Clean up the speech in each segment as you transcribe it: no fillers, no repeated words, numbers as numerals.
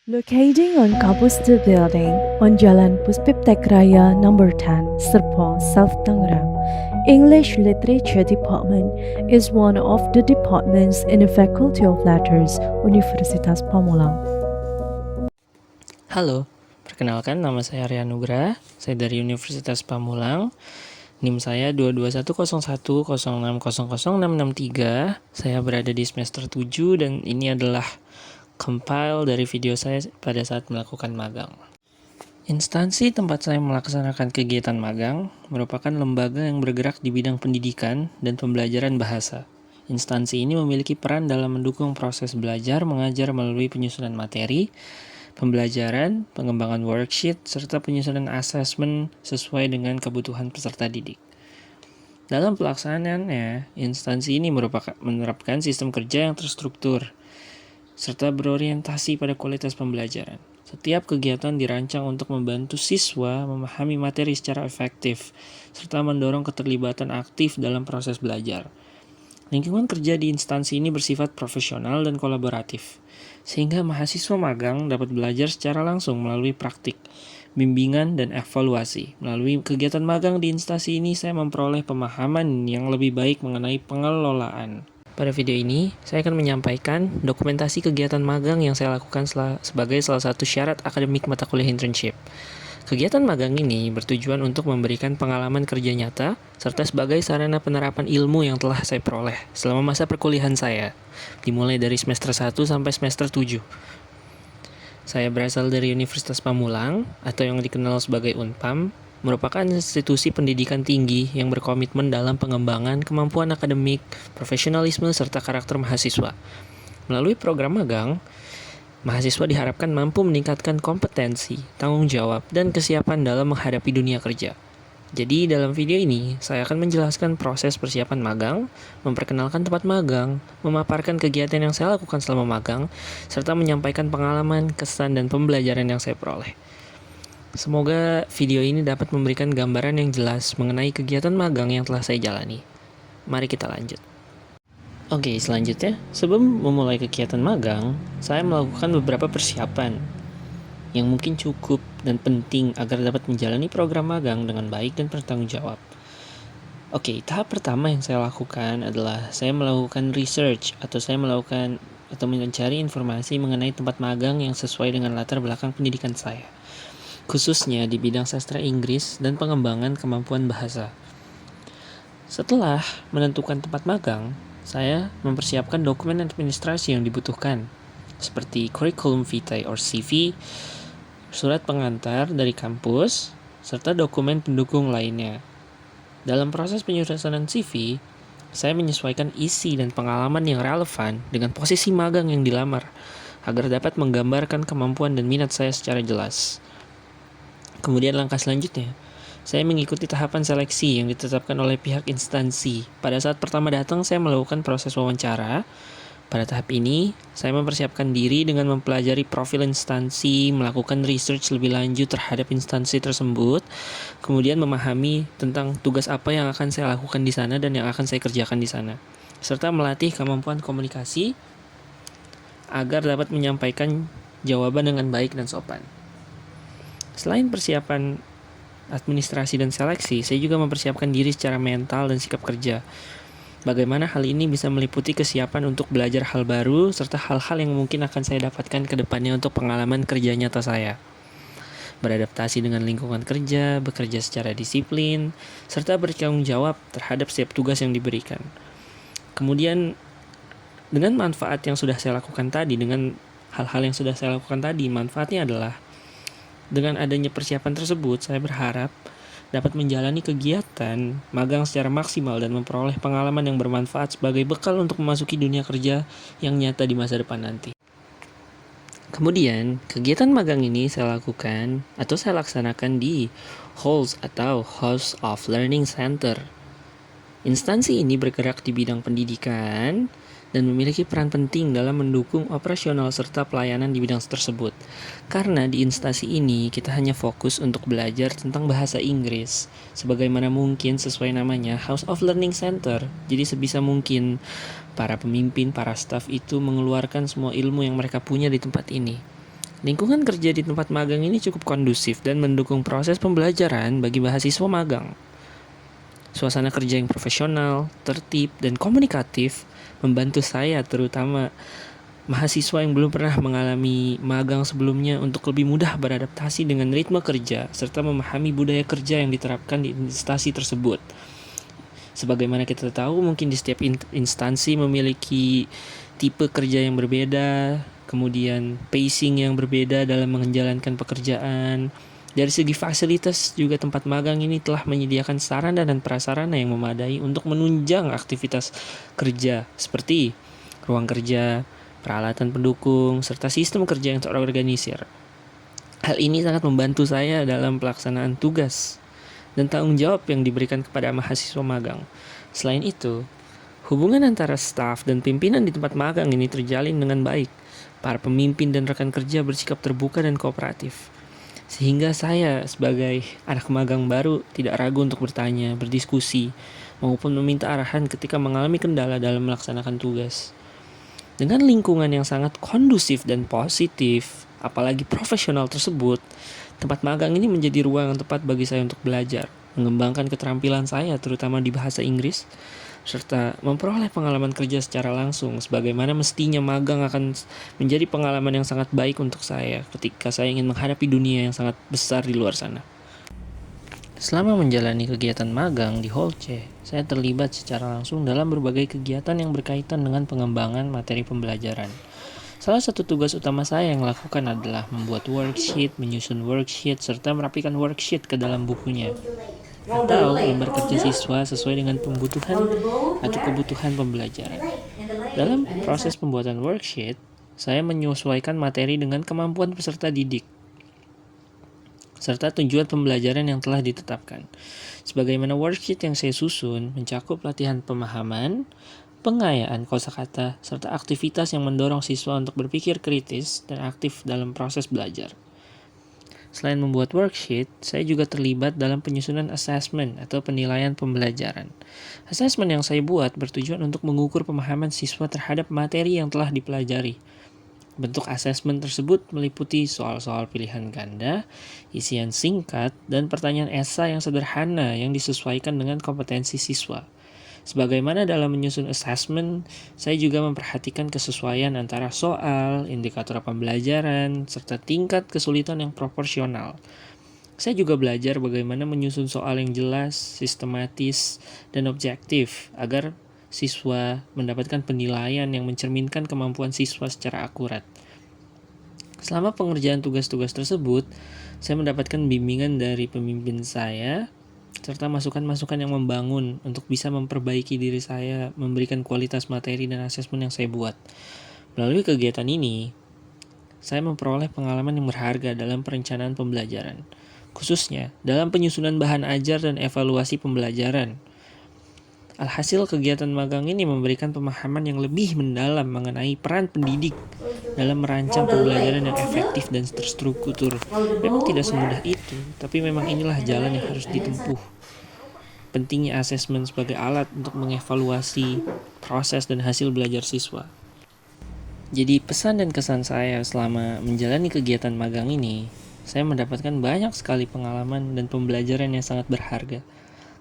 Locating on Kapusta Building on Jalan Puspiptek Raya Number 10, Serpong, South Tangerang, English Literature Department is one of the departments in the Faculty of Letters, Universitas Pamulang. Halo, perkenalkan nama saya Arya Nugraha, saya dari Universitas Pamulang. NIM saya 2210106000663. Saya berada di semester 7 dan ini adalah compile dari video saya pada saat melakukan magang. Instansi tempat saya melaksanakan kegiatan magang merupakan lembaga yang bergerak di bidang pendidikan dan pembelajaran bahasa. Instansi ini memiliki peran dalam mendukung proses belajar mengajar melalui penyusunan materi, pembelajaran, pengembangan worksheet, serta penyusunan asesmen sesuai dengan kebutuhan peserta didik. Dalam pelaksanaannya, instansi ini menerapkan sistem kerja yang terstruktur, serta berorientasi pada kualitas pembelajaran. Setiap kegiatan dirancang untuk membantu siswa memahami materi secara efektif, serta mendorong keterlibatan aktif dalam proses belajar. Lingkungan kerja di instansi ini bersifat profesional dan kolaboratif, sehingga mahasiswa magang dapat belajar secara langsung melalui praktik, bimbingan, dan evaluasi. Melalui kegiatan magang di instansi ini, saya memperoleh pemahaman yang lebih baik mengenai pengelolaan. Pada video ini, saya akan menyampaikan dokumentasi kegiatan magang yang saya lakukan sebagai salah satu syarat akademik mata kuliah internship. Kegiatan magang ini bertujuan untuk memberikan pengalaman kerja nyata, serta sebagai sarana penerapan ilmu yang telah saya peroleh selama masa perkuliahan saya, dimulai dari semester 1 sampai semester 7. Saya berasal dari Universitas Pamulang, atau yang dikenal sebagai Unpam, merupakan institusi pendidikan tinggi yang berkomitmen dalam pengembangan kemampuan akademik, profesionalisme, serta karakter mahasiswa. Melalui program magang, mahasiswa diharapkan mampu meningkatkan kompetensi, tanggung jawab, dan kesiapan dalam menghadapi dunia kerja. Jadi dalam video ini, saya akan menjelaskan proses persiapan magang, memperkenalkan tempat magang, memaparkan kegiatan yang saya lakukan selama magang, serta menyampaikan pengalaman, kesan, dan pembelajaran yang saya peroleh. Semoga video ini dapat memberikan gambaran yang jelas mengenai kegiatan magang yang telah saya jalani. Mari kita lanjut. Oke, selanjutnya, sebelum memulai kegiatan magang, saya melakukan beberapa persiapan yang mungkin cukup dan penting agar dapat menjalani program magang dengan baik dan bertanggung jawab. Oke, tahap pertama yang saya lakukan adalah saya melakukan research atau mencari informasi mengenai tempat magang yang sesuai dengan latar belakang pendidikan saya, khususnya di bidang sastra Inggris dan pengembangan kemampuan bahasa. Setelah menentukan tempat magang, saya mempersiapkan dokumen administrasi yang dibutuhkan, seperti curriculum vitae or CV, surat pengantar dari kampus, serta dokumen pendukung lainnya. Dalam proses penyusunan CV, saya menyesuaikan isi dan pengalaman yang relevan dengan posisi magang yang dilamar, agar dapat menggambarkan kemampuan dan minat saya secara jelas. Kemudian langkah selanjutnya, saya mengikuti tahapan seleksi yang ditetapkan oleh pihak instansi. Pada saat pertama datang, saya melakukan proses wawancara. Pada tahap ini, saya mempersiapkan diri dengan mempelajari profil instansi, melakukan research lebih lanjut terhadap instansi tersebut, kemudian memahami tentang tugas apa yang akan saya lakukan di sana dan yang akan saya kerjakan di sana, serta melatih kemampuan komunikasi agar dapat menyampaikan jawaban dengan baik dan sopan. Selain persiapan administrasi dan seleksi, saya juga mempersiapkan diri secara mental dan sikap kerja. Bagaimana hal ini bisa meliputi kesiapan untuk belajar hal baru, serta hal-hal yang mungkin akan saya dapatkan ke depannya untuk pengalaman kerja nyata saya. Beradaptasi dengan lingkungan kerja, bekerja secara disiplin, serta bertanggung jawab terhadap setiap tugas yang diberikan. Kemudian, dengan manfaat yang sudah saya lakukan tadi, manfaatnya adalah dengan adanya persiapan tersebut, saya berharap dapat menjalani kegiatan magang secara maksimal dan memperoleh pengalaman yang bermanfaat sebagai bekal untuk memasuki dunia kerja yang nyata di masa depan nanti. Kemudian, kegiatan magang ini saya laksanakan di HOLS atau House of Learning Center. Instansi ini bergerak di bidang pendidikan dan memiliki peran penting dalam mendukung operasional serta pelayanan di bidang tersebut. Karena di instansi ini kita hanya fokus untuk belajar tentang bahasa Inggris. Sebagaimana mungkin sesuai namanya House of Learning Center. Jadi sebisa mungkin para pemimpin, para staf itu mengeluarkan semua ilmu yang mereka punya di tempat ini. Lingkungan kerja di tempat magang ini cukup kondusif dan mendukung proses pembelajaran bagi mahasiswa magang. Suasana kerja yang profesional, tertib, dan komunikatif membantu saya, terutama mahasiswa yang belum pernah mengalami magang sebelumnya, untuk lebih mudah beradaptasi dengan ritme kerja serta memahami budaya kerja yang diterapkan di instansi tersebut. Sebagaimana kita tahu, mungkin di setiap instansi memiliki tipe kerja yang berbeda, kemudian pacing yang berbeda dalam menjalankan pekerjaan. Dari segi fasilitas juga tempat magang ini telah menyediakan sarana dan prasarana yang memadai untuk menunjang aktivitas kerja seperti ruang kerja, peralatan pendukung, serta sistem kerja yang terorganisir. Hal ini sangat membantu saya dalam pelaksanaan tugas dan tanggung jawab yang diberikan kepada mahasiswa magang. Selain itu, hubungan antara staf dan pimpinan di tempat magang ini terjalin dengan baik. Para pemimpin dan rekan kerja bersikap terbuka dan kooperatif, sehingga saya sebagai anak magang baru tidak ragu untuk bertanya, berdiskusi, maupun meminta arahan ketika mengalami kendala dalam melaksanakan tugas. Dengan lingkungan yang sangat kondusif dan positif, apalagi profesional tersebut, tempat magang ini menjadi ruang yang tepat bagi saya untuk belajar, mengembangkan keterampilan saya terutama di bahasa Inggris, serta memperoleh pengalaman kerja secara langsung. Sebagaimana mestinya magang akan menjadi pengalaman yang sangat baik untuk saya ketika saya ingin menghadapi dunia yang sangat besar di luar sana. Selama menjalani kegiatan magang di Hall C, saya terlibat secara langsung dalam berbagai kegiatan yang berkaitan dengan pengembangan materi pembelajaran. Salah satu tugas utama saya yang lakukan adalah membuat worksheet, menyusun worksheet, serta merapikan worksheet ke dalam bukunya, atau lembar kerja siswa sesuai dengan kebutuhan atau kebutuhan pembelajaran. Dalam proses pembuatan worksheet, saya menyesuaikan materi dengan kemampuan peserta didik serta tujuan pembelajaran yang telah ditetapkan. Sebagaimana worksheet yang saya susun mencakup latihan pemahaman, pengayaan kosakata, serta aktivitas yang mendorong siswa untuk berpikir kritis dan aktif dalam proses belajar. Selain membuat worksheet, saya juga terlibat dalam penyusunan assessment atau penilaian pembelajaran. Assessment yang saya buat bertujuan untuk mengukur pemahaman siswa terhadap materi yang telah dipelajari. Bentuk asesmen tersebut meliputi soal-soal pilihan ganda, isian singkat, dan pertanyaan esai yang sederhana yang disesuaikan dengan kompetensi siswa. Sebagaimana dalam menyusun asesmen, saya juga memperhatikan kesesuaian antara soal, indikator pembelajaran, serta tingkat kesulitan yang proporsional. Saya juga belajar bagaimana menyusun soal yang jelas, sistematis, dan objektif agar siswa mendapatkan penilaian yang mencerminkan kemampuan siswa secara akurat. Selama pengerjaan tugas-tugas tersebut, saya mendapatkan bimbingan dari pemimpin saya, serta masukan-masukan yang membangun untuk bisa memperbaiki diri saya, memberikan kualitas materi dan asesmen yang saya buat. Melalui kegiatan ini, saya memperoleh pengalaman yang berharga dalam perencanaan pembelajaran, khususnya dalam penyusunan bahan ajar dan evaluasi pembelajaran. Alhasil, kegiatan magang ini memberikan pemahaman yang lebih mendalam mengenai peran pendidik dalam merancang pembelajaran yang efektif dan terstruktur. Memang tidak semudah itu, tapi memang inilah jalan yang harus ditempuh. Pentingnya asesmen sebagai alat untuk mengevaluasi proses dan hasil belajar siswa. Jadi pesan dan kesan saya selama menjalani kegiatan magang ini, saya mendapatkan banyak sekali pengalaman dan pembelajaran yang sangat berharga.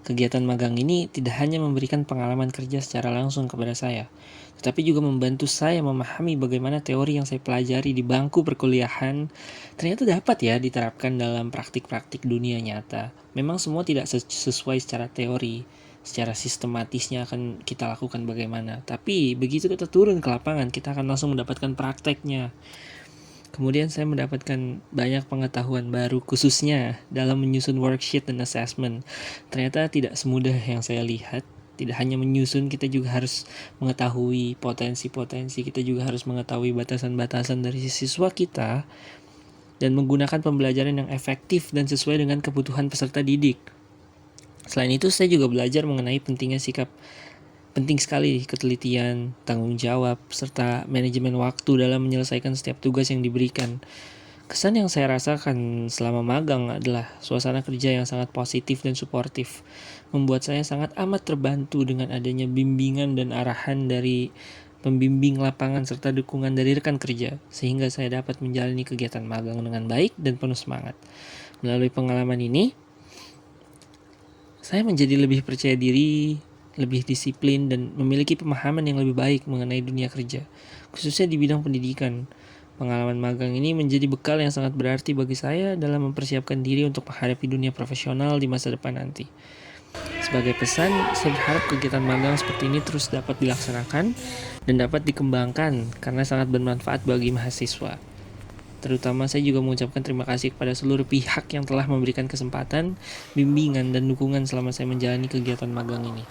Kegiatan magang ini tidak hanya memberikan pengalaman kerja secara langsung kepada saya, tetapi juga membantu saya memahami bagaimana teori yang saya pelajari di bangku perkuliahan ternyata dapat diterapkan dalam praktik-praktik dunia nyata. Memang semua tidak sesuai secara teori, secara sistematisnya akan kita lakukan bagaimana. Tapi begitu kita turun ke lapangan, kita akan langsung mendapatkan prakteknya. Kemudian saya mendapatkan banyak pengetahuan baru, khususnya dalam menyusun worksheet dan assessment. Ternyata tidak semudah yang saya lihat. Tidak hanya menyusun, kita juga harus mengetahui potensi-potensi, kita juga harus mengetahui batasan-batasan dari siswa kita, dan menggunakan pembelajaran yang efektif dan sesuai dengan kebutuhan peserta didik. Selain itu, saya juga belajar mengenai penting sekali ketelitian, tanggung jawab, serta manajemen waktu dalam menyelesaikan setiap tugas yang diberikan. Kesan yang saya rasakan selama magang adalah suasana kerja yang sangat positif dan suportif, membuat saya sangat amat terbantu dengan adanya bimbingan dan arahan dari pembimbing lapangan, serta dukungan dari rekan kerja, sehingga saya dapat menjalani kegiatan magang dengan baik dan penuh semangat. Melalui pengalaman ini, saya menjadi lebih percaya diri, lebih disiplin, dan memiliki pemahaman yang lebih baik mengenai dunia kerja, khususnya di bidang pendidikan. Pengalaman magang ini menjadi bekal yang sangat berarti bagi saya dalam mempersiapkan diri untuk menghadapi dunia profesional di masa depan nanti. Sebagai pesan, saya berharap kegiatan magang seperti ini terus dapat dilaksanakan dan dapat dikembangkan karena sangat bermanfaat bagi mahasiswa. Terutama saya juga mengucapkan terima kasih kepada seluruh pihak yang telah memberikan kesempatan, bimbingan, dan dukungan selama saya menjalani kegiatan magang ini.